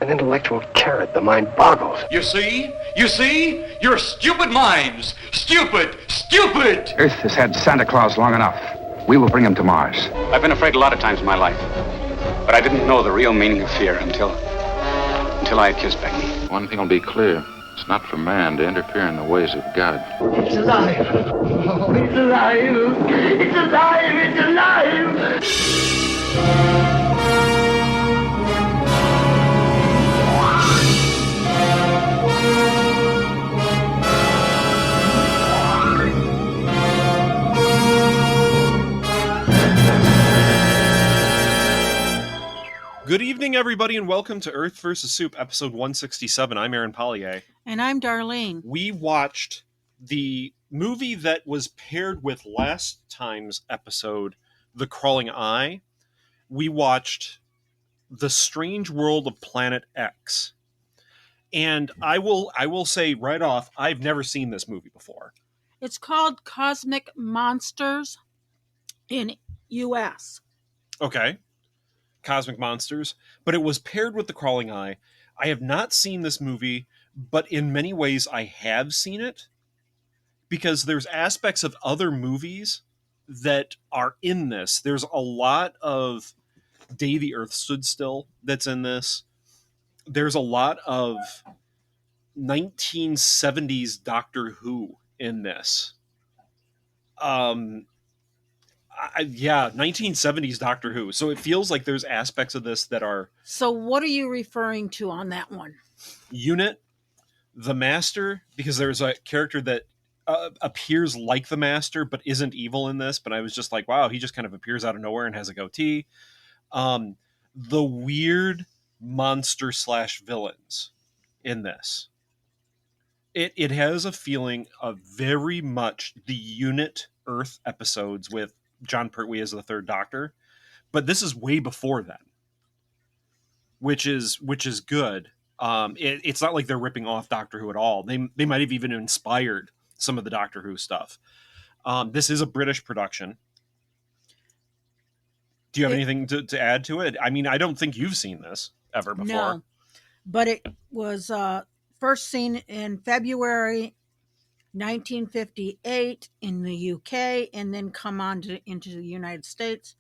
An intellectual carrot, the mind boggles. You see? You see? You're stupid minds. Stupid! Stupid! Earth has had Santa Claus long enough. We will bring him to Mars. I've been afraid a lot of times in my life, but I didn't know the real meaning of fear until I had kissed Becky. One thing will be clear. It's not for man to interfere in the ways of God. It's alive. Oh, it's alive. It's alive. It's alive. Good evening, everybody, and welcome to Earth vs. Soup, episode 167. I'm Aaron Pollier. And I'm Darlene. We watched the movie that was paired with last time's episode, The Crawling Eye. We watched The Strange World of Planet X. And I will say right off, I've never seen this movie before. It's called Cosmic Monsters in U.S. Okay. Cosmic Monsters, but it was paired with The Crawling Eye. I have not seen this movie, but in many ways I have seen it because there's aspects of other movies that are in this. There's a lot of Day the Earth Stood Still that's in this. There's a lot of 1970s Doctor Who in this. 1970s Doctor Who. So it feels like there's aspects of this that are... So what are you referring to on that one? Unit, the Master, because there's a character that appears like the Master, but isn't evil in this. But I was just like, wow, he just kind of appears out of nowhere and has a goatee. The weird monster / villains in this. It has a feeling of very much the Unit Earth episodes with John Pertwee as the Third Doctor, but this is way before then, which is good. It's not like they're ripping off Doctor Who at all. They might have even inspired some of the Doctor Who stuff. This is a British production. Do you have anything to add to it? I mean, I don't think you've seen this ever before. No, but it was first seen in February 1958 in the UK, and then come on into the United States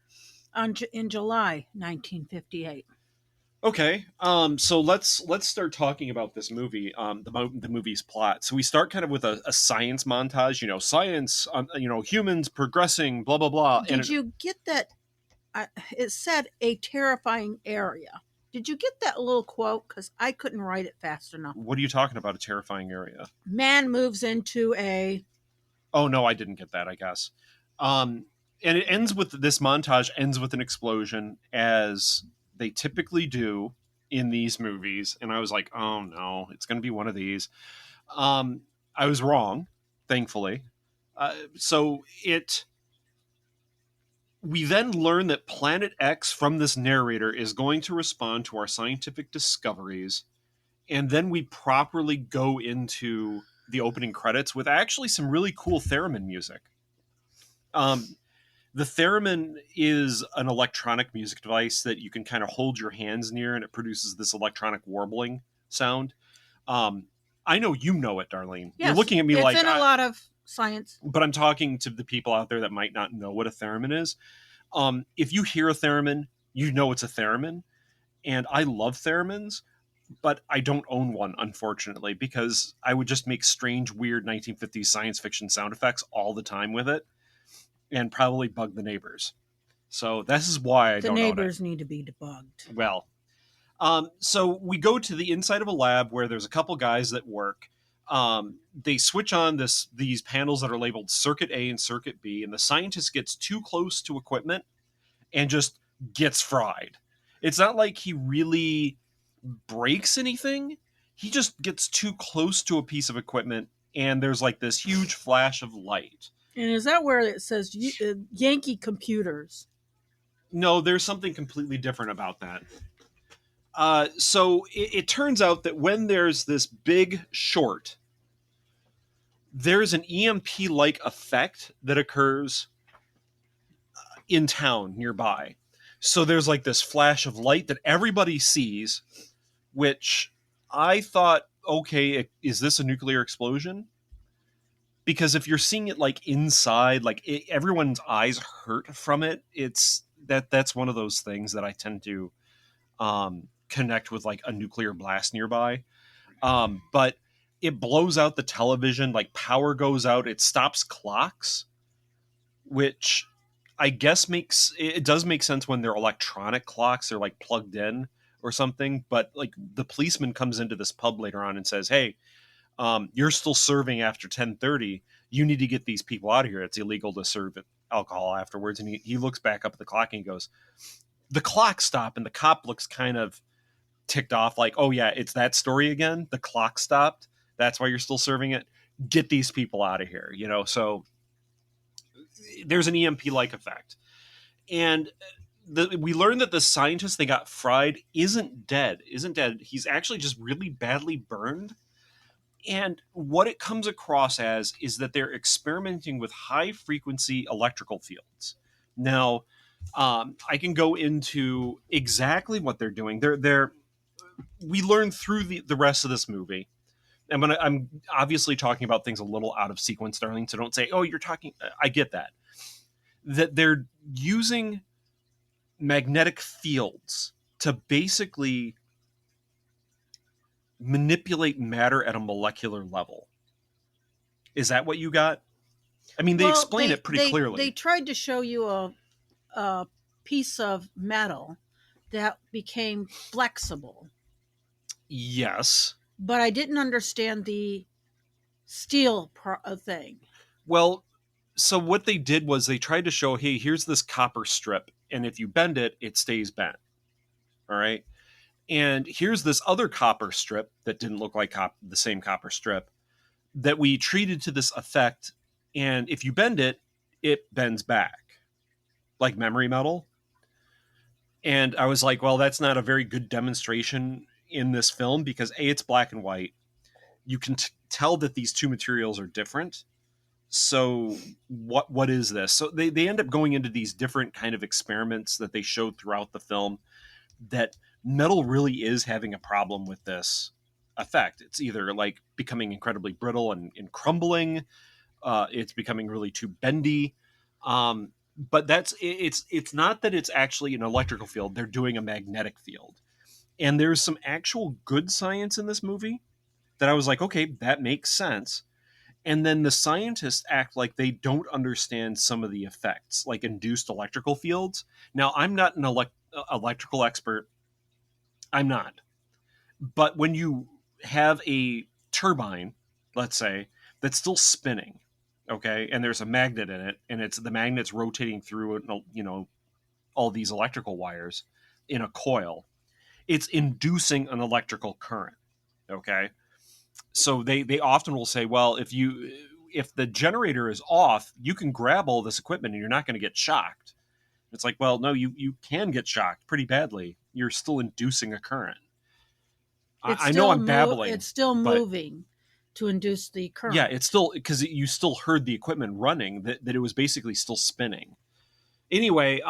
in July 1958. Okay, so let's start talking about this movie, the movie's plot. So we start kind of with a science montage, science, humans progressing, blah, blah, blah. Did you get that? It said a terrifying area. Did you get that little quote? Because I couldn't write it fast enough. What are you talking about, a terrifying area? Man moves into a... Oh, no, I didn't get that, I guess. And it ends with, this montage ends with an explosion, as they typically do in these movies. And I was like, oh, no, it's going to be one of these. I was wrong, thankfully. We then learn that Planet X from this narrator is going to respond to our scientific discoveries, and then we properly go into the opening credits with actually some really cool theremin music. The theremin is an electronic music device that you can kind of hold your hands near, and it produces this electronic warbling sound. I know you know it, Darlene. Yes, you're looking at me like... It's in a lot of science. But I'm talking to the people out there that might not know what a theremin is. If you hear a theremin, you know it's a theremin. And I love theremins, but I don't own one, unfortunately, because I would just make strange, weird 1950s science fiction sound effects all the time with it and probably bug the neighbors. So this is why I don't own it. The neighbors need to be debugged. Well, so we go to the inside of a lab where there's a couple guys that work. They switch on these panels that are labeled Circuit A and Circuit B, and the scientist gets too close to equipment and just gets fried. It's not like he really breaks anything. He just gets too close to a piece of equipment, and there's like this huge flash of light. And is that where it says Yankee Computers? No, there's something completely different about that. So it turns out that when there's this big short, there's an EMP-like effect that occurs in town nearby. So there's like this flash of light that everybody sees which I thought, okay, is this a nuclear explosion? Because if you're seeing it like inside, like everyone's eyes hurt from it, that's one of those things that I tend to connect with like a nuclear blast nearby. But it blows out the television, like power goes out, it stops clocks, which I guess it does make sense when they're electronic clocks, they're like plugged in or something. But like the policeman comes into this pub later on and says, "Hey, you're still serving after 10:30. You need to get these people out of here. It's illegal to serve alcohol afterwards." And he looks back up at the clock and he goes, "The clock stopped." And the cop looks kind of ticked off, like, "Oh yeah, it's that story again. The clock stopped. That's why you're still serving it. Get these people out of here." So there's an EMP-like effect. And we learned that the scientist they got fried isn't dead. He's actually just really badly burned. And what it comes across as is that they're experimenting with high-frequency electrical fields. Now, I can go into exactly what they're doing. We learn through the rest of this movie. I'm obviously talking about things a little out of sequence, Darlene, so don't say, "Oh, you're talking..." I get that. That they're using magnetic fields to basically manipulate matter at a molecular level. Is that what you got? I mean, they explain it pretty clearly. They tried to show you a piece of metal that became flexible. Yes. But I didn't understand the steel thing. Well, so what they did was they tried to show, hey, here's this copper strip, and if you bend it, it stays bent. All right? And here's this other copper strip that didn't look like the same copper strip that we treated to this effect, and if you bend it, it bends back, like memory metal. And I was like, well, that's not a very good demonstration in this film because A, it's black and white. You can tell that these two materials are different. So what is this? So they end up going into these different kind of experiments that they showed throughout the film that metal really is having a problem with this effect. It's either like becoming incredibly brittle and crumbling. It's becoming really too bendy. But it's not that it's actually an electrical field. They're doing a magnetic field. And there's some actual good science in this movie that I was like, okay, that makes sense. And then the scientists act like they don't understand some of the effects, like induced electrical fields. Now, I'm not an electrical expert. I'm not. But when you have a turbine, let's say, that's still spinning, okay, and there's a magnet in it, and the magnet's rotating through, all these electrical wires in a coil, it's inducing an electrical current, okay? So they often will say, well, if the generator is off, you can grab all this equipment and you're not going to get shocked. It's like, well, no, you can get shocked pretty badly. You're still inducing a current. I know I'm babbling. It's still moving to induce the current. Yeah, it's still, because you still heard the equipment running, that it was basically still spinning. Anyway,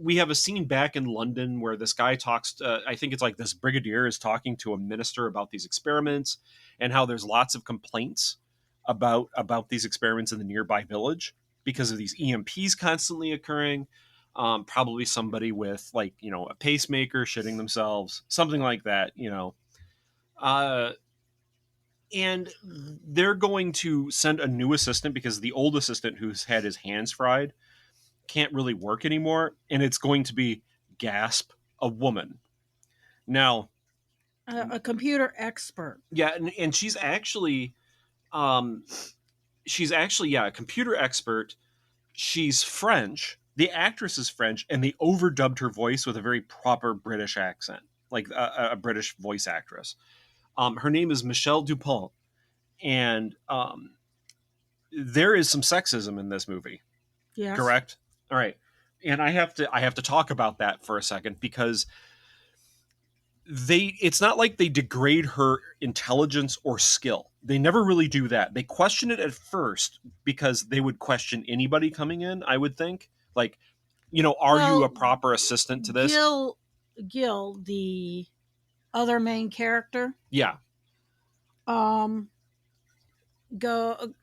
we have a scene back in London where this guy talks, I think it's like this brigadier is talking to a minister about these experiments and how there's lots of complaints about these experiments in the nearby village because of these EMPs constantly occurring. Probably somebody with a pacemaker shitting themselves, something like that, and they're going to send a new assistant because the old assistant who's had his hands fried can't really work anymore, and it's going to be, gasp, a woman. Now, a computer expert. Yeah, and she's actually a computer expert. She's French. The actress is French, and they overdubbed her voice with a very proper British accent, like a British voice actress. Her name is Michelle Dupont, and there is some sexism in this movie. Yes. Correct? All right. And I have to talk about that for a second because it's not like they degrade her intelligence or skill. They never really do that. They question it at first because they would question anybody coming in, I would think. Like, are you a proper assistant to this? Gil, the other main character Yeah. go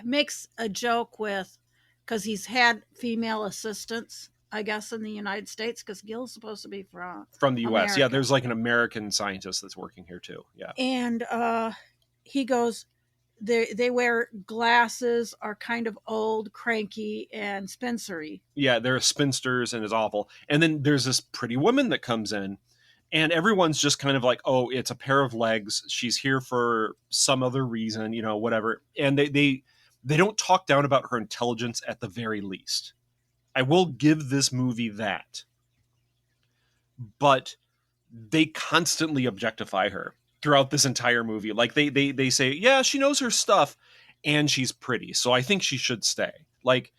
makes a joke with, because he's had female assistants, I guess, in the United States, because Gil's supposed to be from From the US. America. Yeah, there's like an American scientist that's working here too. Yeah. And he goes, they wear glasses, are kind of old, cranky, and spinstery. Yeah, they're spinsters and it's awful. And then there's this pretty woman that comes in, and everyone's just kind of like, oh, it's a pair of legs. She's here for some other reason, you know, whatever. And they don't talk down about her intelligence at the very least. I will give this movie that. But they constantly objectify her throughout this entire movie. Like they say, yeah, she knows her stuff and she's pretty, so I think she should stay. Like,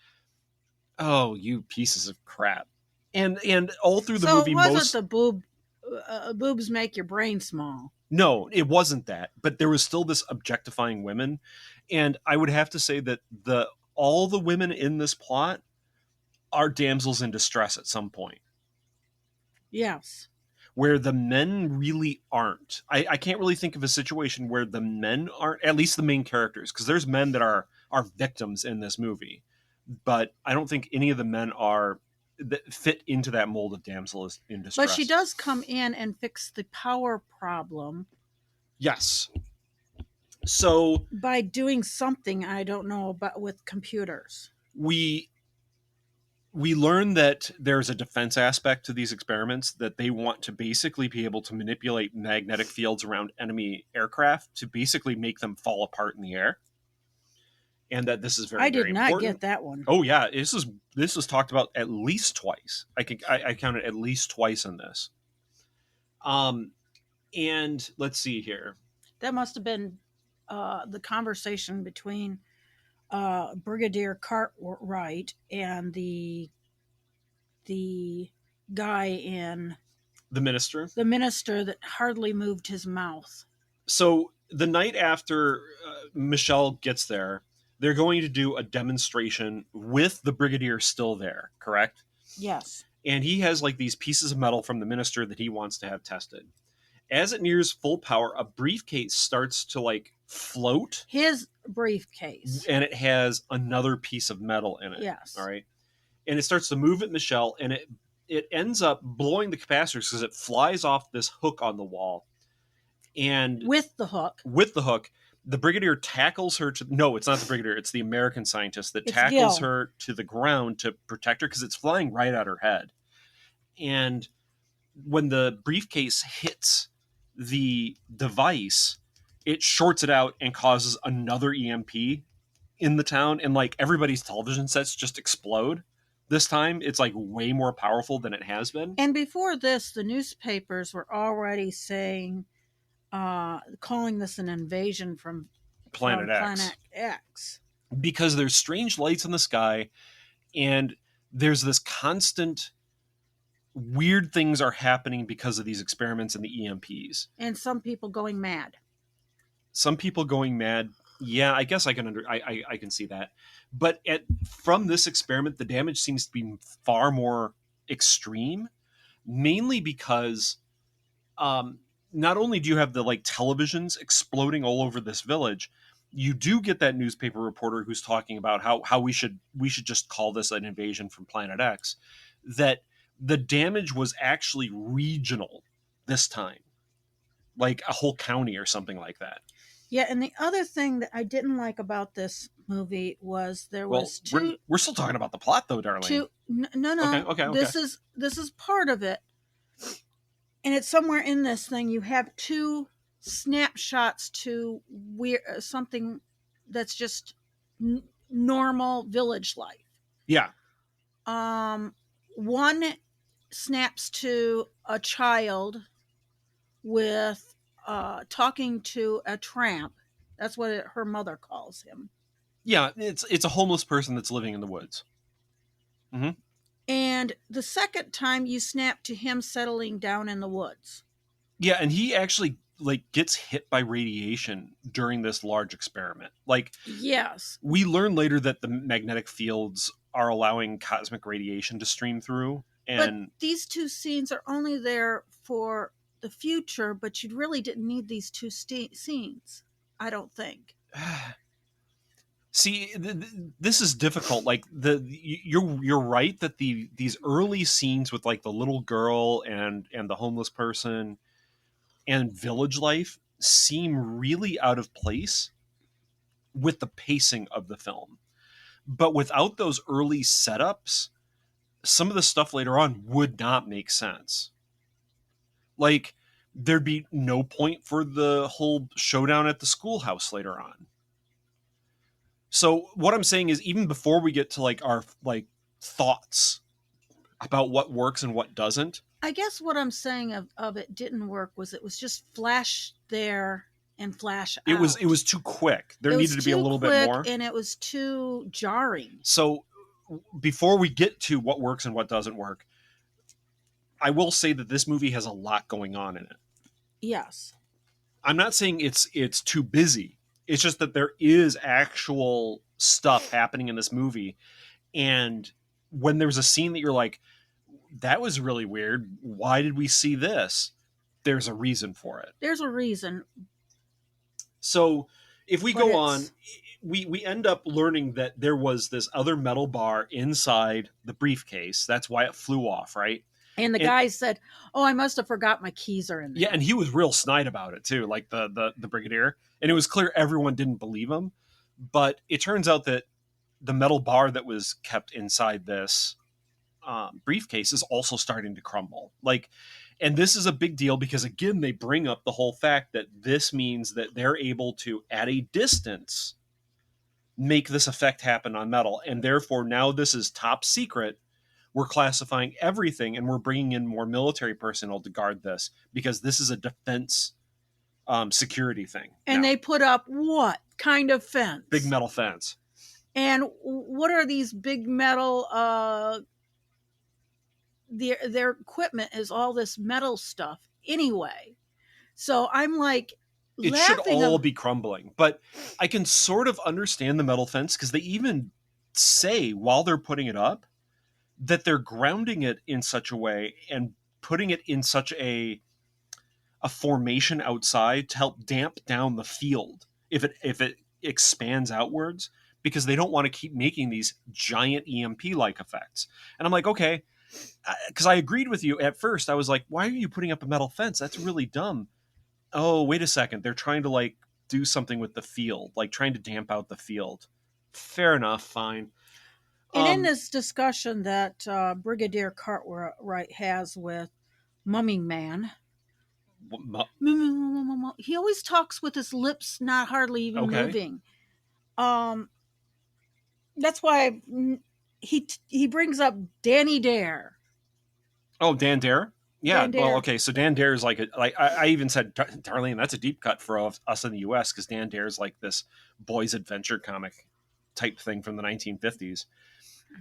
oh, you pieces of crap. And all through the movie, it wasn't the boobs make your brain small. No, it wasn't that. But there was still this objectifying women. And I would have to say that all the women in this plot are damsels in distress at some point. Yes. Where the men really aren't. I can't really think of a situation where the men aren't, at least the main characters, because there's men that are victims in this movie. But I don't think any of the men that fit into that mold of damsel in distress. But she does come in and fix the power problem. Yes. So by doing something I don't know about with computers. We learn that there's a defense aspect to these experiments, that they want to basically be able to manipulate magnetic fields around enemy aircraft to basically make them fall apart in the air. And that this is very, very important. I did not get that one. Oh yeah, this was talked about at least twice. I counted at least twice in this. And let's see here. That must have been the conversation between Brigadier Cartwright and the guy in the minister that hardly moved his mouth. So the night after Michelle gets there, they're going to do a demonstration with the brigadier still there, correct? Yes. And he has like these pieces of metal from the minister that he wants to have tested. As it nears full power, a briefcase starts to like float. His briefcase. And it has another piece of metal in it. Yes. All right. And it starts to move at Michelle, and it ends up blowing the capacitors because it flies off this hook on the wall. And with the hook, the brigadier tackles her to... No, it's not the brigadier. It's the American scientist that tackles her to the ground to protect her because it's flying right at her head. And when the briefcase hits the device, it shorts it out and causes another EMP in the town. And like everybody's television sets just explode. This time, it's like way more powerful than it has been. And before this, the newspapers were already saying... calling this an invasion from Planet X. Because there's strange lights in the sky, and there's this constant weird things are happening because of these experiments and the EMPs. And some people going mad. Yeah, I guess I can see that. But from this experiment, the damage seems to be far more extreme, mainly because not only do you have the like televisions exploding all over this village, you do get that newspaper reporter who's talking about how we should just call this an invasion from Planet X, that the damage was actually regional this time, like a whole county or something like that. Yeah, and the other thing that I didn't like about this movie was we're still talking about the plot though, Darlene. No. Okay. This is part of it. And it's somewhere in this thing. You have two snapshots to something that's just normal village life. Yeah. One snaps to a child with talking to a tramp. That's what her mother calls him. Yeah, it's a homeless person that's living in the woods. Mm-hmm. And the second time you snap to him settling down in the woods. Yeah, and he actually like gets hit by radiation during this large experiment. Like, yes. We learn later that the magnetic fields are allowing cosmic radiation to stream through. And but these two scenes are only there for the future, but you really didn't need these two scenes, I don't think. See, this is difficult. Like you're right that these early scenes with like the little girl and the homeless person and village life seem really out of place with the pacing of the film. But without those early setups, some of the stuff later on would not make sense. Like, there'd be no point for the whole showdown at the schoolhouse later on. So what I'm saying is, even before we get to like our like thoughts about what works and what doesn't, I guess what I'm saying of it didn't work was it was just flash there and flash out. it was too quick. There needed to be a little bit more, and it was too jarring. So before we get to what works and what doesn't work, I will say that this movie has a lot going on in it. Yes. I'm not saying it's too busy. It's just that there is actual stuff happening in this movie. And when there's a scene that you're like, that was really weird, why did we see this? There's a reason for it. There's a reason. So if we go on, we end up learning that there was this other metal bar inside the briefcase. That's why it flew off, right? And the guy said, "Oh, I must have forgot my keys are in there." Yeah, and he was real snide about it too, like the brigadier. And it was clear everyone didn't believe him. But it turns out that the metal bar that was kept inside this briefcase is also starting to crumble. Like, and this is a big deal because, again, they bring up the whole fact that this means that they're able to, at a distance, make this effect happen on metal. And therefore, now this is top secret. We're classifying everything, and we're bringing in more military personnel to guard this because this is a defense security thing. And now. They put up what kind of fence? Big metal fence. And what are these big metal? Their equipment is all this metal stuff anyway. So I'm like, it should all be crumbling. But I can sort of understand the metal fence because they even say while they're putting it up that they're grounding it in such a way and putting it in such a formation outside to help damp down the field if it expands outwards, because they don't want to keep making these giant EMP-like effects. And I'm like, okay, because I agreed with you at first. I was like, why are you putting up a metal fence? That's really dumb. Oh, wait a second. They're trying to like do something with the field, like trying to damp out the field. Fair enough. Fine. And in this discussion that Brigadier Cartwright has with Mummy Man, he always talks with his lips not hardly even moving. That's why he brings up Danny Dare. Oh, Dan Dare? Yeah. Dan Dare. Well, okay. So Dan Dare is like I even said, Darlene, that's a deep cut for us in the U.S. because Dan Dare is like this boys' adventure comic type thing from the 1950s.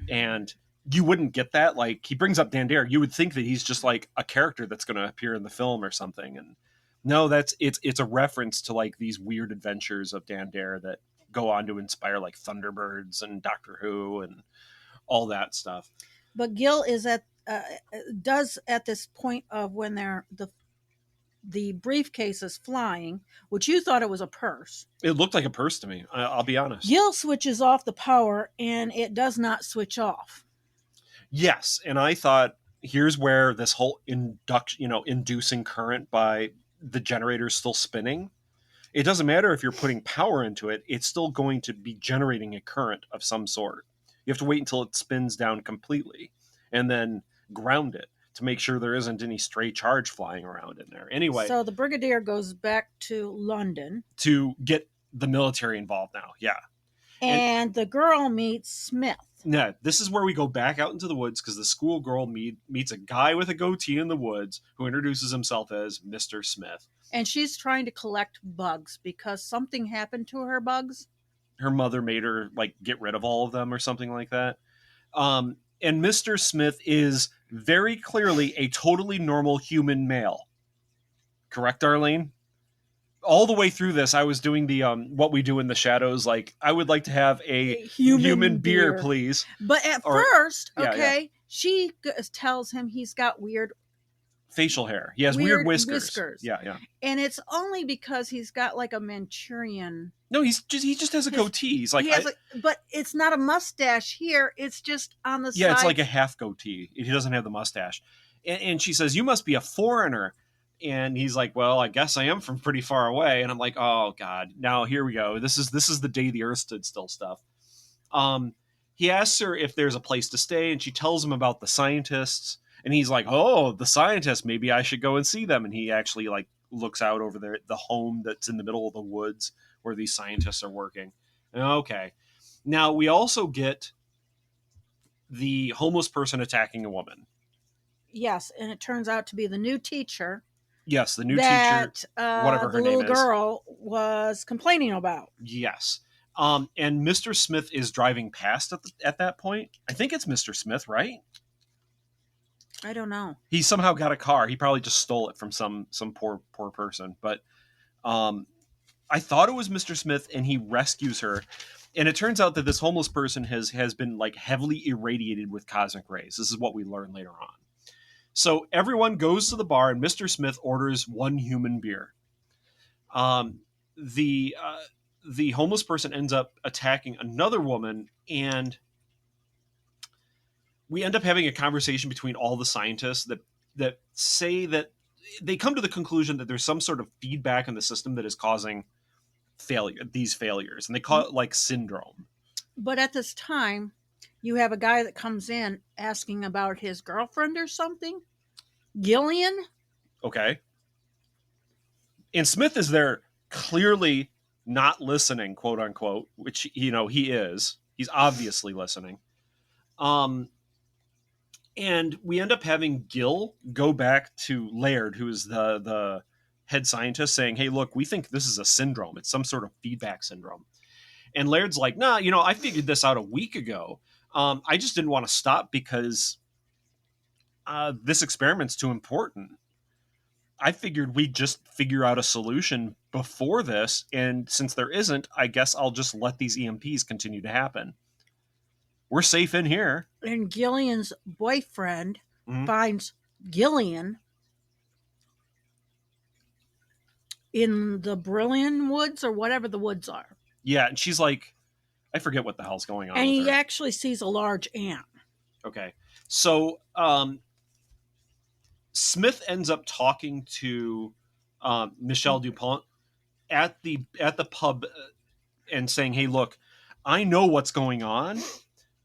And you wouldn't get that. Like, he brings up Dan Dare. You would think that he's just like a character that's going to appear in the film or something. And no, it's a reference to like these weird adventures of Dan Dare that go on to inspire like Thunderbirds and Doctor Who and all that stuff. But Gil is at this point of when the briefcase is flying, which you thought it was a purse. It looked like a purse to me. I'll be honest. Gil switches off the power and it does not switch off. Yes. And I thought, here's where this whole inducing current by the generator still spinning. It doesn't matter if you're putting power into it. It's still going to be generating a current of some sort. You have to wait until it spins down completely and then ground it to make sure there isn't any stray charge flying around in there. Anyway. So the Brigadier goes back to London. To get the military involved now. Yeah. And the girl meets Smith. Yeah, this is where we go back out into the woods because the schoolgirl meets a guy with a goatee in the woods who introduces himself as Mr. Smith. And she's trying to collect bugs because something happened to her bugs. Her mother made her like get rid of all of them or something like that. And Mr. Smith is very clearly a totally normal human male. Correct, Darlene? All the way through this, I was doing the what we do in the shadows. Like, I would like to have a human beer, please. But at first, she tells him he's got weird facial hair. He has weird whiskers. Yeah. And it's only because he's got like a Manchurian. No, he just has a goatee. He's like, but it's not a mustache here. It's just on the side. Yeah, it's like a half goatee. He doesn't have the mustache. And she says, "You must be a foreigner." And he's like, "Well, I guess I am from pretty far away." And I'm like, "Oh God, now here we go. This is the day the Earth stood still stuff." He asks her if there's a place to stay, and she tells him about the scientists. And he's like, "Oh, the scientists, maybe I should go and see them." And he actually like looks out over there, the home that's in the middle of the woods where these scientists are working. Okay. Now we also get the homeless person attacking a woman. Yes, and it turns out to be the new teacher. Yes, the new teacher, whatever her name is. The little girl was complaining about. Yes. And Mr. Smith is driving past at that point. I think it's Mr. Smith, right? I don't know. He somehow got a car. He probably just stole it from some poor person. But I thought it was Mr. Smith, and he rescues her. And it turns out that this homeless person has been like heavily irradiated with cosmic rays. This is what we learn later on. So everyone goes to the bar, and Mr. Smith orders one human beer. The homeless person ends up attacking another woman, and we end up having a conversation between all the scientists that say that they come to the conclusion that there's some sort of feedback in the system that is causing these failures, and they call it like syndrome. But at this time, you have a guy that comes in asking about his girlfriend or something. Gillian? Okay. And Smith is there clearly not listening, quote unquote, which, he is. He's obviously listening. And we end up having Gil go back to Laird, who is the head scientist, saying, "Hey, look, we think this is a syndrome. It's some sort of feedback syndrome." And Laird's like, "Nah, I figured this out a week ago. I just didn't want to stop because this experiment's too important. I figured we'd just figure out a solution before this, and since there isn't, I guess I'll just let these EMPs continue to happen. We're safe in here." And Gillian's boyfriend finds Gillian in the Brilliant Woods or whatever the woods are. Yeah, and she's like, I forget what the hell's going on. And he actually sees a large ant. Okay. So Smith ends up talking to Michelle DuPont at the pub and saying, "Hey, look, I know what's going on.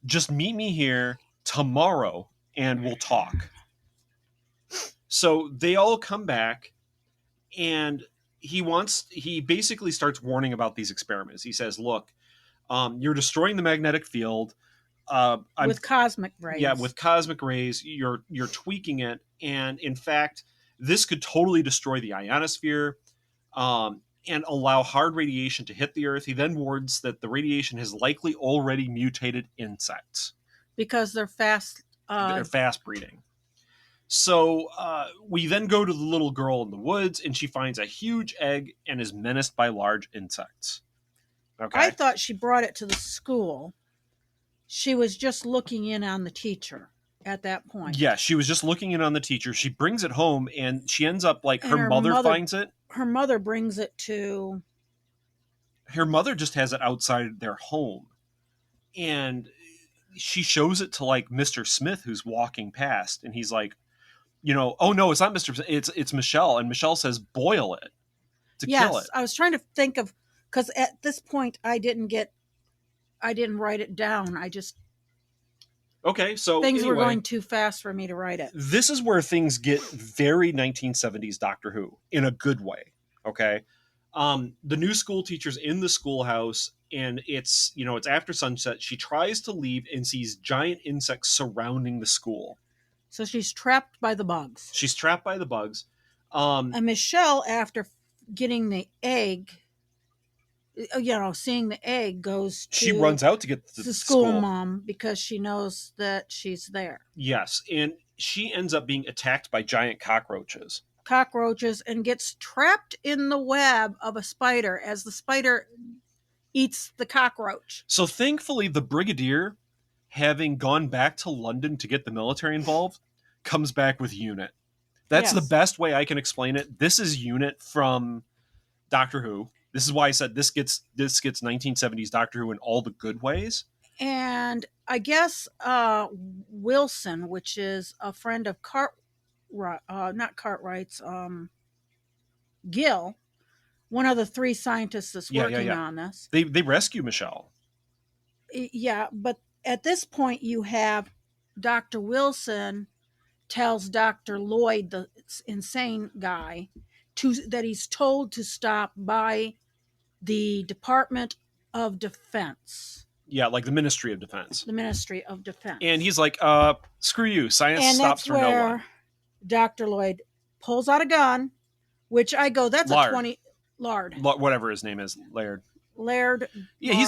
Just meet me here tomorrow and we'll talk." So they all come back, and he basically starts warning about these experiments. He says, "Look, you're destroying the magnetic field with cosmic rays. Yeah, with cosmic rays. You're tweaking it, and in fact, this could totally destroy the ionosphere and allow hard radiation to hit the Earth." He then warns that the radiation has likely already mutated insects because they're fast breeding. So we then go to the little girl in the woods, and she finds a huge egg and is menaced by large insects. Okay. I thought she brought it to the school. She was just looking in on the teacher at that point. Yeah, she was just looking in on the teacher. She brings it home, and she ends up like her mother finds it. Her mother brings it to... Her mother just has it outside their home. And she shows it to like Mr. Smith, who's walking past, and he's like, "Oh no, it's not Mr. Smith, it's Michelle." And Michelle says, "Boil it to kill it." I was trying to think of, because at this point I didn't write it down. I just... Okay, so things were going too fast for me to write it. This is where things get very 1970s Doctor Who in a good way. Okay, the new school teacher's in the schoolhouse, and it's after sunset. She tries to leave and sees giant insects surrounding the school. So she's trapped by the bugs. And Michelle, after getting the egg, seeing the egg, goes to... She runs out to get the school mom because she knows that she's there. Yes, and she ends up being attacked by giant cockroaches, and gets trapped in the web of a spider as the spider eats the cockroach. So thankfully, the Brigadier, having gone back to London to get the military involved, comes back with UNIT. That's the Yes. best way I can explain it. This is Unit from Doctor Who. This is why I said this gets 1970s Doctor Who in all the good ways. And I guess Wilson, which is a friend of not Cartwright's, Gil, one of the three scientists that's working on this. They rescue Michelle. Yeah, but at this point you have Dr. Wilson tells Dr. Lloyd, the insane guy, that he's told to stop by the Department of Defense. Yeah, like the Ministry of Defense. The Ministry of Defense. And he's like, screw you. Science and stops that's for no where one. Dr. Lloyd pulls out a gun, which I go, that's Lard. a 20 Lard. Whatever his name is, Laird. Yeah,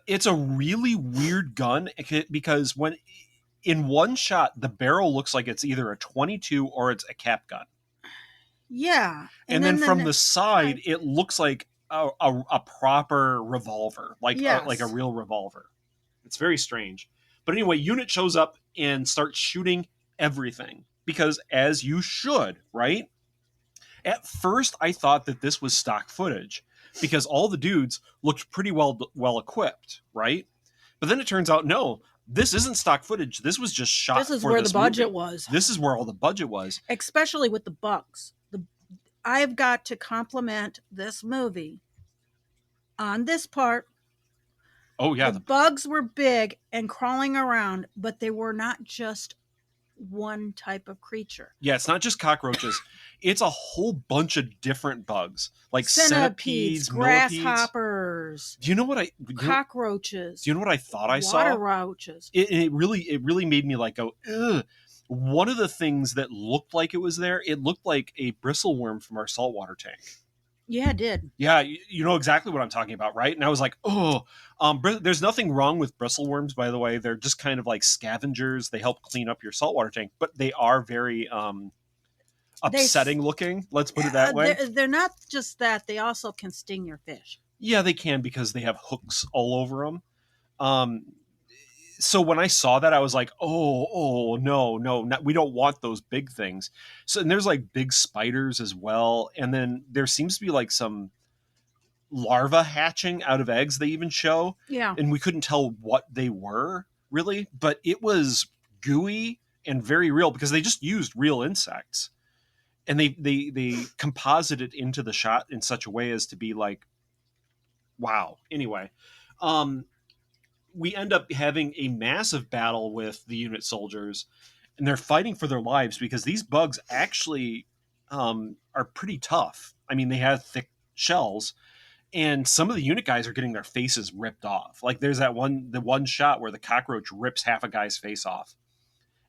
it's a really weird gun because when in one shot the barrel looks like it's either a 22 or it's a cap gun. Yeah. And then from the side it looks like a proper revolver, like a real revolver. It's very strange. But anyway, Unit shows up and starts shooting everything because as you should, right? At first I thought that this was stock footage because all the dudes looked pretty well equipped, right? But then it turns out, no, this isn't stock footage. This was just shot. This is where the budget was. This is where all the budget was. Especially with the bugs. I've got to compliment this movie on this part. Oh, yeah. The bugs were big and crawling around, but they were not just one type of creature. Yeah, it's not just cockroaches. It's a whole bunch of different bugs, like centipedes, grasshoppers. Do you know what cockroaches? Do you know what I thought I saw? Water roaches. It really made me like go, ugh. One of the things that looked like it was there, it looked like a bristleworm from our saltwater tank. Yeah, it did. Yeah, you know exactly what I'm talking about, right? And I was like, there's nothing wrong with bristleworms, by the way. They're just kind of like scavengers. They help clean up your saltwater tank, but they are very upsetting looking. Let's put it that way. They're not just that. They also can sting your fish. Yeah, they can because they have hooks all over them. So when I saw that, I was like, no, we don't want those big things. So and there's like big spiders as well. And then there seems to be like some larvae hatching out of eggs they even show. Yeah. And we couldn't tell what they were really, but it was gooey and very real because they just used real insects. And they composited into the shot in such a way as to be like, wow. Anyway, we end up having a massive battle with the Unit soldiers, and they're fighting for their lives because these bugs actually are pretty tough. I mean, they have thick shells, and some of the Unit guys are getting their faces ripped off. Like there's the one shot where the cockroach rips half a guy's face off.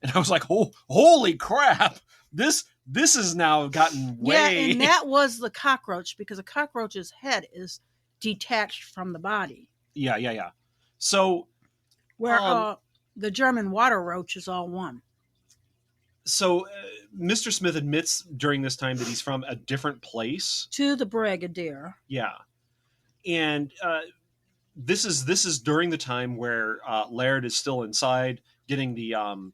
And I was like, oh, holy crap. This has now gotten way... Yeah, and that was the cockroach because a cockroach's head is detached from the body. Yeah. So, where the German water roach is all one. So, Mr. Smith admits during this time that he's from a different place to the Brigadier. Yeah, and this is during the time where Laird is still inside, getting the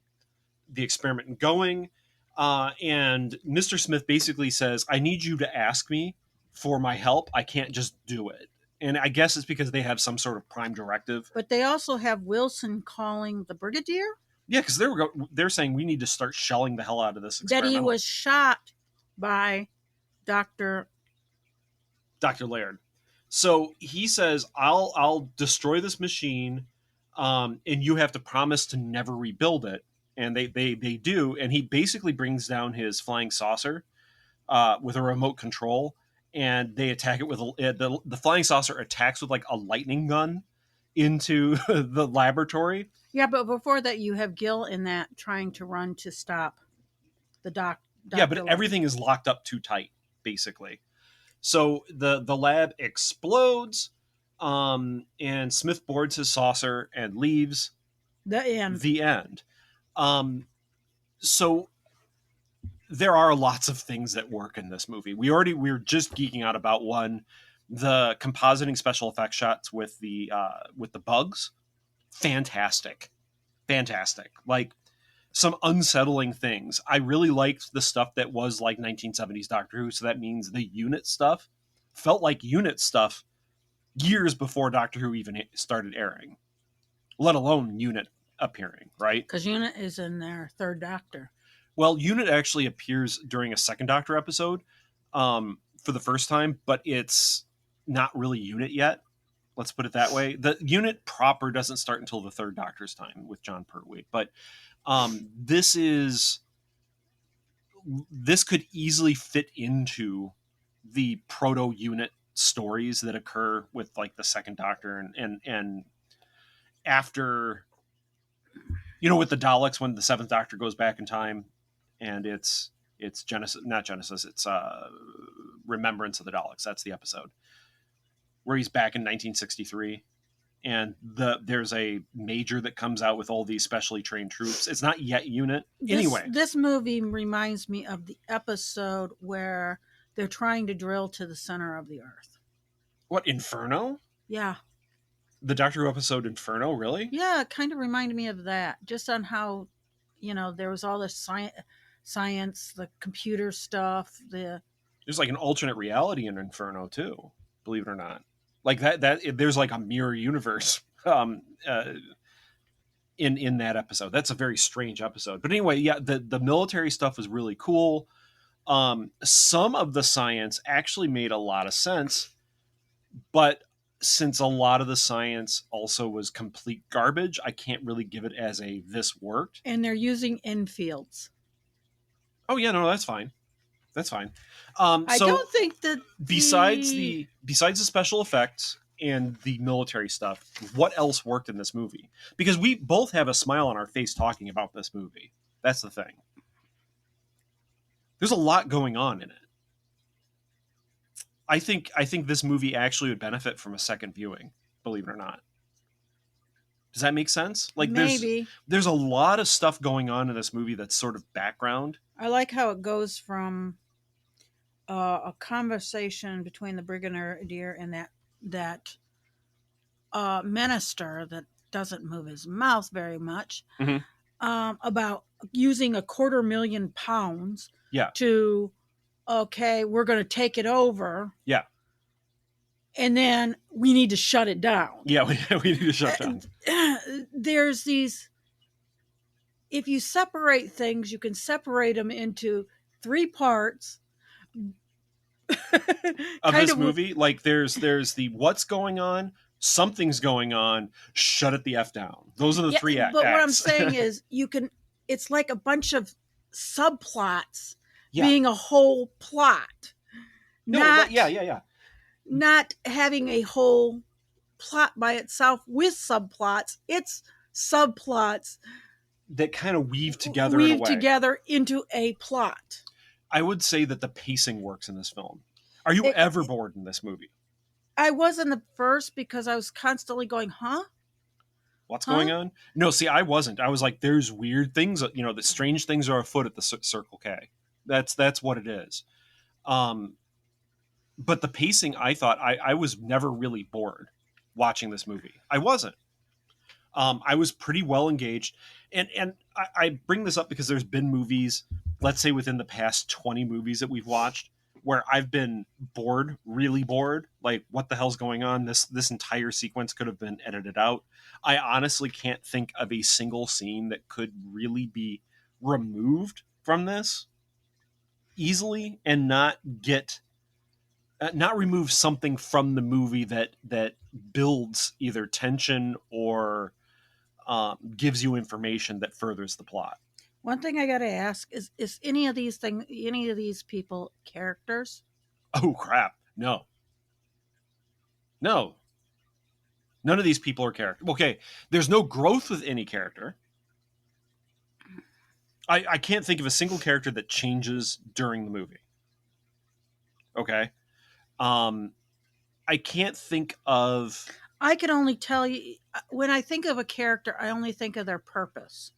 experiment going, and Mr. Smith basically says, "I need you to ask me for my help. I can't just do it." And I guess it's because they have some sort of prime directive. But they also have Wilson calling the Brigadier? Yeah, because they're saying we need to start shelling the hell out of this experiment. That he was shot by Dr. Laird. So he says, I'll destroy this machine, and you have to promise to never rebuild it. And they do. And he basically brings down his flying saucer with a remote control. And they attack it with the flying saucer attacks with like a lightning gun into the laboratory. Yeah, but before that, you have Gil in that trying to run to stop the doctor. Yeah, but everything is locked up too tight, basically. So the lab explodes, and Smith boards his saucer and leaves. The end. So there are lots of things that work in this movie. We were just geeking out about one, the compositing special effects shots with the bugs. Fantastic. Like some unsettling things. I really liked the stuff that was like 1970s Doctor Who, so that means the unit stuff felt like unit stuff years before Doctor Who even started airing, let alone unit appearing, right? Because Unit is in their third Doctor. Well, unit actually appears during a second Doctor episode for the first time, but it's not really unit yet. Let's put it that way. The unit proper doesn't start until the third Doctor's time with John Pertwee, but this could easily fit into the proto-unit stories that occur with like the second Doctor and after, with the Daleks, when the seventh Doctor goes back in time, and it's Genesis, not Genesis, it's Remembrance of the Daleks. That's the episode where he's back in 1963. And there's a major that comes out with all these specially trained troops. It's not yet unit. Anyway. This movie reminds me of the episode where they're trying to drill to the center of the Earth. What, Inferno? Yeah. The Doctor Who episode Inferno, really? Yeah, it kind of reminded me of that. Just on how, there was all this science, the computer stuff. There's like an alternate reality in Inferno, too, believe it or not. Like that there's like a mirror universe in that episode. That's a very strange episode. But anyway, yeah, the military stuff was really cool. Some of the science actually made a lot of sense, but since a lot of the science also was complete garbage, I can't really give it as a this worked. And they're using Enfields. Oh yeah, no, that's fine. That's fine. I don't think that besides the special effects and the military stuff, what else worked in this movie? Because we both have a smile on our face talking about this movie. That's the thing. There's a lot going on in it. I think this movie actually would benefit from a second viewing, believe it or not. Does that make sense? Like maybe there's a lot of stuff going on in this movie that's sort of background. I like how it goes from a conversation between the brigadier and that minister that doesn't move his mouth very much, about using £250,000 to, okay, we're going to take it over. Yeah. And then we need to shut it down. Yeah, we need to shut it down. There's these, if you separate things, you can separate them into 3 parts. of this movie. Like there's the what's going on, something's going on, shut it the F down. Those are the 3 acts. But what I'm saying is it's like a bunch of subplots being a whole plot. Yeah. Not having a whole plot by itself with subplots. It's subplots that kind of weave together into a plot. I would say that the pacing works in this film. Are you ever bored in this movie? I was in the first because I was constantly going, huh? What's going on? No, see, I wasn't. I was like, there's weird things, the strange things are afoot at the Circle K. That's what it is. But the pacing, I thought, I was never really bored watching this movie. I wasn't. I was pretty well engaged. And I bring this up because there's been movies, let's say within the past 20 movies that we've watched, where I've been bored, really bored. Like, what the hell's going on? This entire sequence could have been edited out. I honestly can't think of a single scene that could really be removed from this easily and not remove something from the movie that builds either tension or gives you information that furthers the plot. One thing I got to ask is any of these people characters? Oh crap. No. None of these people are characters. Okay, there's no growth with any character. I can't think of a single character that changes during the movie. Okay. I can't think of... I can only tell you, when I think of a character, I only think of their purpose.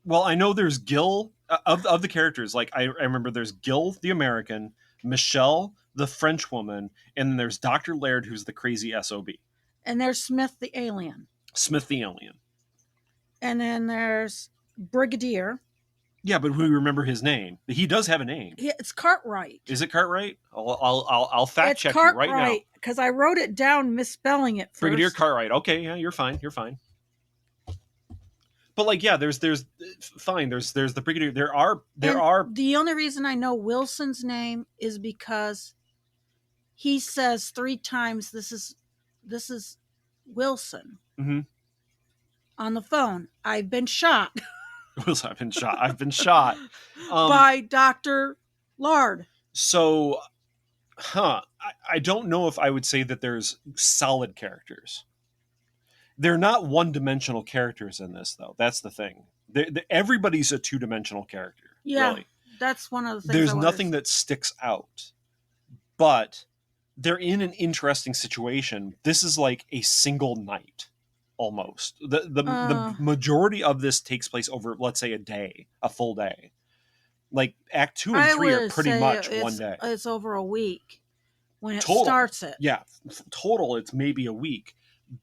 Well, I know there's Gil, of the characters, like I remember there's Gil, the American, Michelle, the French woman, and then there's Dr. Laird, who's the crazy SOB. And there's Smith, the alien. Smith, the alien. And then there's Brigadier. Yeah, but we remember his name. He does have a name. It's Cartwright. Is it Cartwright? I'll fact check you right now. Because I wrote it down misspelling it first. Brigadier Cartwright. Okay, yeah, you're fine. You're fine. But like, yeah, there's fine. There's the Brigadier. There are. The only reason I know Wilson's name is because he says 3 times this is Wilson on the phone. I've been shot. I've been shot by Dr. Lard. So, I don't know if I would say that there's solid characters. They're not one-dimensional characters in this, though. That's the thing. Everybody's a two-dimensional character. Yeah, really. That's one of the things. There's nothing that sticks out. But they're in an interesting situation. This is like a single night. Almost. The majority of this takes place over, let's say, a full day. Like Act 2 and 3 are pretty much one day. It's over a week when it starts it. Yeah, total it's maybe a week,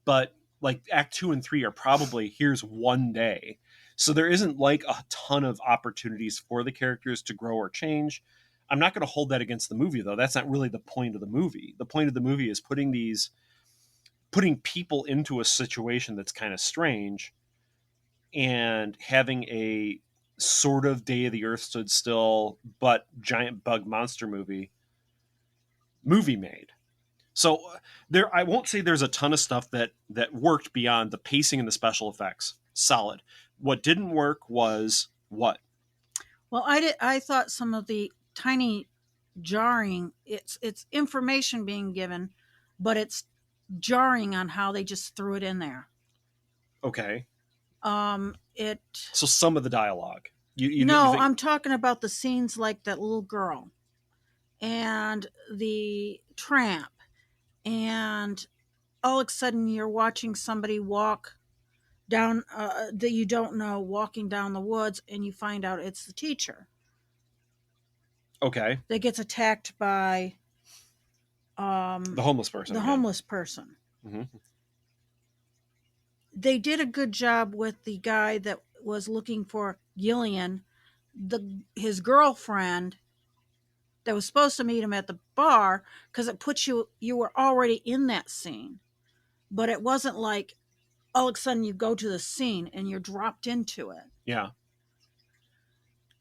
but like Act 2 and 3 are probably here's one day. So there isn't like a ton of opportunities for the characters to grow or change. I'm not going to hold that against the movie, though. That's not really the point of the movie. The point of the movie is putting people into a situation that's kind of strange and having a sort of Day of the Earth Stood Still, but giant bug monster movie made. So I won't say there's a ton of stuff that worked beyond the pacing and the special effects. Solid. What didn't work was what? Well, I thought some of the tiny jarring, it's information being given, but it's jarring on how they just threw it in there. Okay. So some of the dialogue. I'm talking about the scenes like that little girl and the tramp, and all of a sudden you're watching somebody walk down that you don't know, walking down the woods, and you find out it's the teacher. Okay. That gets attacked by the homeless person. Mm-hmm. They did a good job with the guy that was looking for Gillian, his girlfriend that was supposed to meet him at the bar, because it puts you were already in that scene. But it wasn't like all of a sudden you go to the scene and you're dropped into it. Yeah.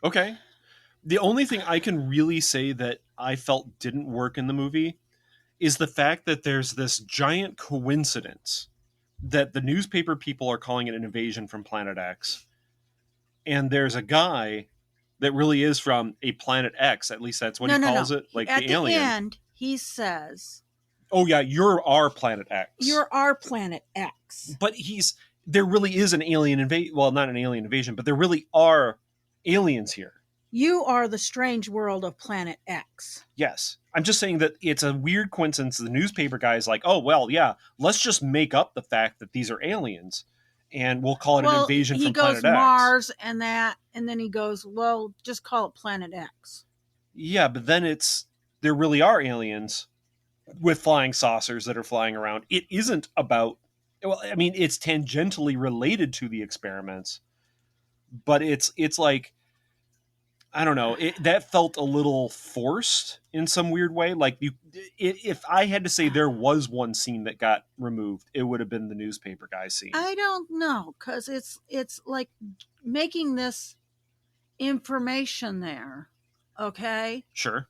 Okay. The only thing I can really say that I felt didn't work in the movie is the fact that there's this giant coincidence that the newspaper people are calling it an invasion from Planet X. And there's a guy that really is from a Planet X. At least that's what he calls it. Like at the alien. At the end, he says, "Oh yeah, you're our Planet X. You're our Planet X." But there really is an alien invasion. Well, not an alien invasion, but there really are aliens here. You are the strange world of Planet X. Yes. I'm just saying that it's a weird coincidence. The newspaper guy is like, oh, well, yeah, let's just make up the fact that these are aliens and we'll call it an invasion from Planet X. He goes Mars and then he goes, well, just call it Planet X. Yeah, but then there really are aliens with flying saucers that are flying around. It isn't about, well, I mean, it's tangentially related to the experiments, but it's like, I don't know. That felt a little forced in some weird way. Like if I had to say there was one scene that got removed, it would have been the newspaper guy scene. I don't know, because it's like making this information there, okay? Sure.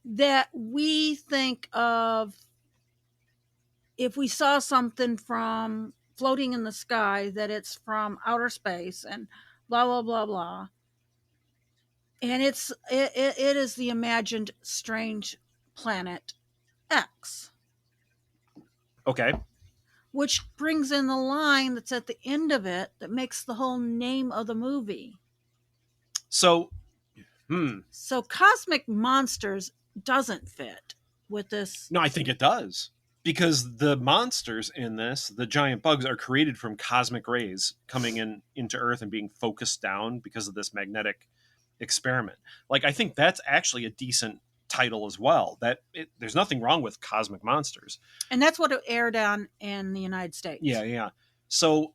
That we think of if we saw something from floating in the sky, that it's from outer space and blah, blah, blah, blah. And it is the imagined strange Planet X. Okay. Which brings in the line that's at the end of it that makes the whole name of the movie. So Cosmic Monsters doesn't fit with this. No, I think it does. Because the monsters in this, the giant bugs, are created from cosmic rays coming into Earth and being focused down because of this magnetic experiment. Like, I think that's actually a decent title as well. There's nothing wrong with Cosmic Monsters. And that's what it aired on in the United States. Yeah. So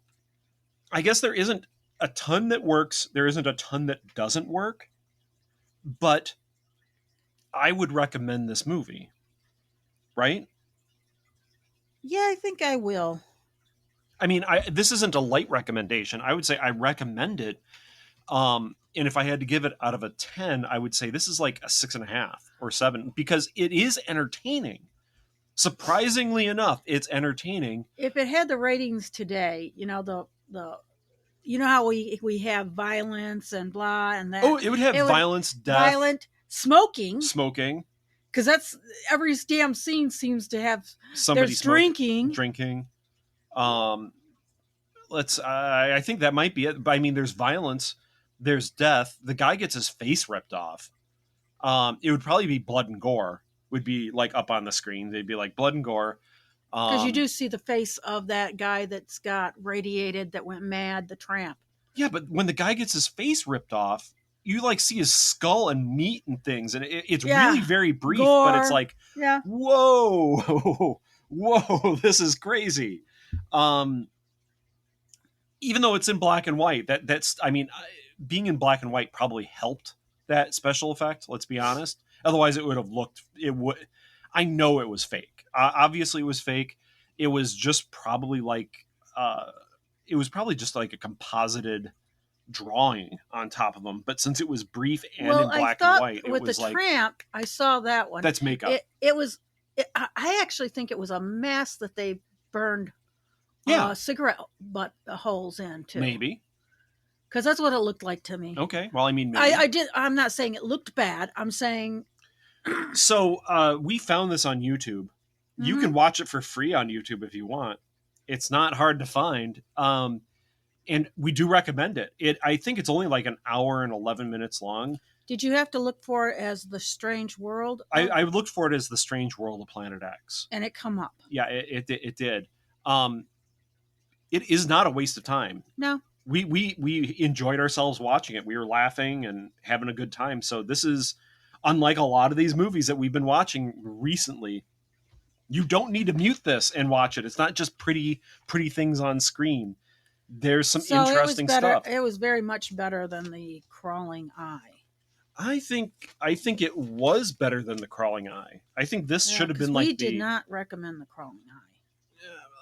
I guess there isn't a ton that works. There isn't a ton that doesn't work. But I would recommend this movie. Right? Yeah, I think I will. I mean, this isn't a light recommendation. I would say I recommend it. And if I had to give it out of a 10, I would say this is like a 6.5 or 7 because it is entertaining. Surprisingly enough, it's entertaining. If it had the ratings today, the you know how we have violence and blah and that. Oh, it would have violence, death, violent, smoking, because that's every damn scene seems to have somebody there's drinking. I think that might be it. But I mean, there's violence, there's death. The guy gets his face ripped off. It would probably be blood and gore. Would be like up on the screen. They'd be like blood and gore. Because you do see the face of that guy that's got radiated, that went mad, the tramp. Yeah, but when the guy gets his face ripped off, you like see his skull and meat and things, and it's really very brief, gore. But it's like, whoa, whoa, this is crazy. Even though it's in black and white, that's being in black and white probably helped that special effect. Let's be honest. Otherwise, it would have looked. I know it was fake. Obviously, it was fake. It was just probably like. It was probably just like a composited drawing on top of them. But since it was brief and in black and white, it with was the like tramp. I saw that one. That's makeup. It was. I actually think it was a mess that they burned. Cigarette butt holes in too. Maybe. Because that's what it looked like to me. Okay. Well, I mean, maybe. I did. I'm not saying it looked bad. I'm saying. So we found this on YouTube. Mm-hmm. You can watch it for free on YouTube if you want. It's not hard to find. And we do recommend it. I think it's only like an hour and 11 minutes long. Did you have to look for it as The Strange World? I looked for it as The Strange World of Planet X. And it come up. Yeah, it did. It is not a waste of time. No. We enjoyed ourselves watching it. We were laughing and having a good time. So this is unlike a lot of these movies that we've been watching recently. You don't need to mute this and watch it. It's not just pretty things on screen. There's some interesting stuff. It was very much better than The Crawling Eye. I think it was better than The Crawling Eye. I think this should have been like we did not recommend The Crawling Eye.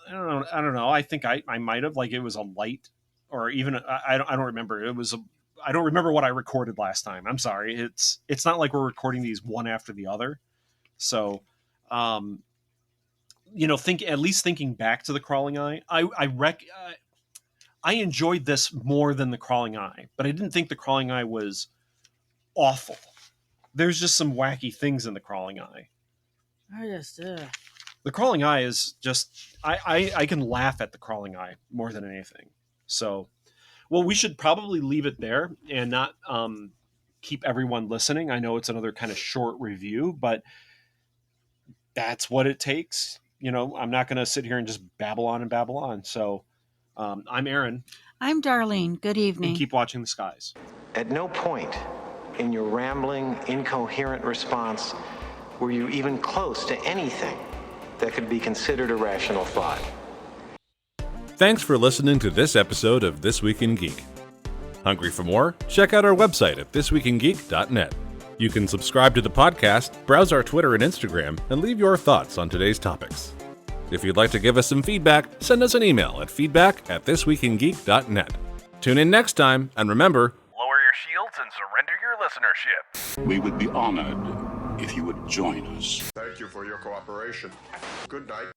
I don't know. I think I might have, like, it was a light, or even I don't remember. I don't remember what I recorded last time. I'm sorry. It's not like we're recording these one after the other. So, thinking back to The Crawling Eye, I enjoyed this more than The Crawling Eye, but I didn't think The Crawling Eye was awful. There's just some wacky things in The Crawling Eye. The Crawling Eye is just, I can laugh at The Crawling Eye more than anything. So, well, we should probably leave it there and not keep everyone listening. I know it's another kind of short review, but that's what it takes. I'm not going to sit here and just babble on. So I'm Aaron. I'm Darlene. Good evening. And keep watching the skies. At no point in your rambling, incoherent response were you even close to anything that could be considered a rational thought. Thanks for listening to this episode of This Week in Geek. Hungry for more? Check out our website at thisweekingeek.net. You can subscribe to the podcast, browse our Twitter and Instagram, and leave your thoughts on today's topics. If you'd like to give us some feedback, send us an email at feedback@thisweekingeek.net. Tune in next time, and remember, lower your shields and surrender your listenership. We would be honored if you would join us. Thank you for your cooperation. Good night.